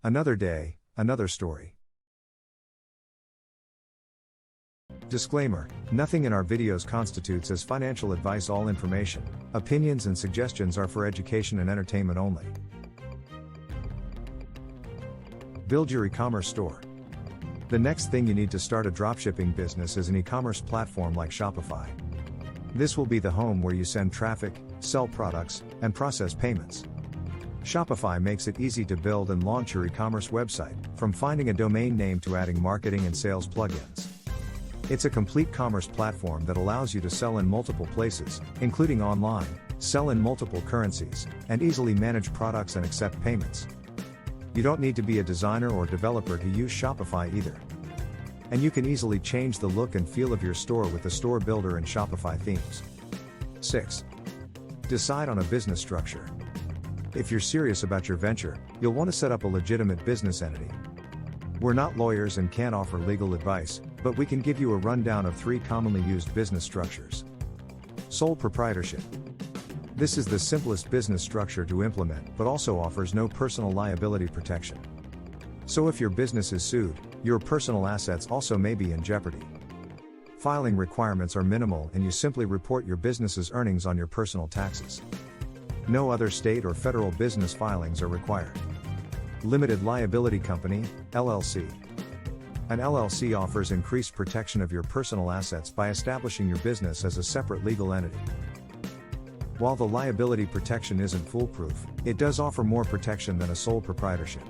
Another day, another story. Disclaimer: nothing in our videos constitutes as financial advice. All information, opinions and suggestions are for education and entertainment only. Build your e-commerce store. The next thing you need to start a dropshipping business is an e-commerce platform like Shopify. This will be the home where you send traffic, sell products, and process payments. Shopify makes it easy to build and launch your e-commerce website, from finding a domain name to adding marketing and sales plugins. It's a complete commerce platform that allows you to sell in multiple places, including online, sell in multiple currencies, and easily manage products and accept payments. You don't need to be a designer or developer to use Shopify either. And you can easily change the look and feel of your store with the store builder and Shopify themes. 6. Decide on a business structure. If you're serious about your venture, you'll want to set up a legitimate business entity. We're not lawyers and can't offer legal advice, but we can give you a rundown of 3 commonly used business structures. Sole proprietorship. This is the simplest business structure to implement, but also offers no personal liability protection. So if your business is sued, your personal assets also may be in jeopardy. Filing requirements are minimal and you simply report your business's earnings on your personal taxes. No other state or federal business filings are required. Limited Liability Company, LLC. An LLC offers increased protection of your personal assets by establishing your business as a separate legal entity. While the liability protection isn't foolproof, it does offer more protection than a sole proprietorship.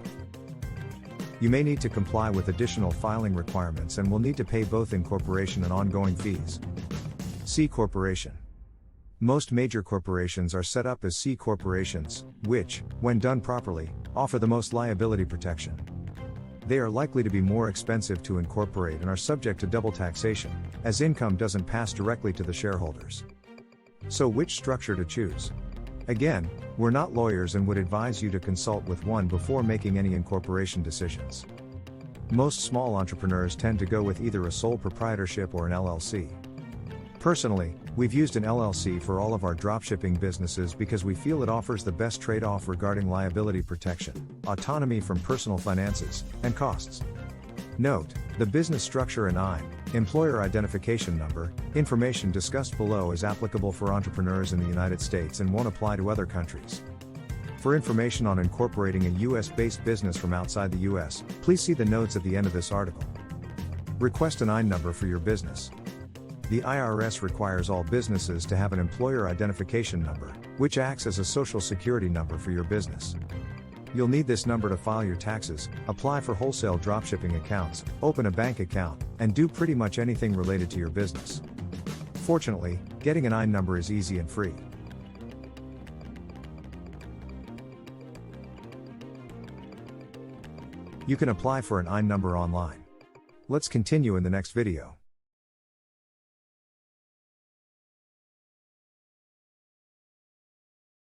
You may need to comply with additional filing requirements and will need to pay both incorporation and ongoing fees. C Corporation. Most major corporations are set up as C corporations, which, when done properly, offer the most liability protection. They are likely to be more expensive to incorporate and are subject to double taxation, as income doesn't pass directly to the shareholders. So which structure to choose? Again, we're not lawyers and would advise you to consult with one before making any incorporation decisions. Most small entrepreneurs tend to go with either a sole proprietorship or an LLC. Personally, we've used an LLC for all of our dropshipping businesses because we feel it offers the best trade-off regarding liability protection, autonomy from personal finances, and costs. Note: the business structure and IN, employer identification number, information discussed below is applicable for entrepreneurs in the United States and won't apply to other countries. For information on incorporating a US-based business from outside the US, please see the notes at the end of this article. Request an IN number for your business. The IRS requires all businesses to have an employer identification number, which acts as a social security number for your business. You'll need this number to file your taxes, apply for wholesale dropshipping accounts, open a bank account, and do pretty much anything related to your business. Fortunately, getting an IN number is easy and free. You can apply for an IN number online. Let's continue in the next video.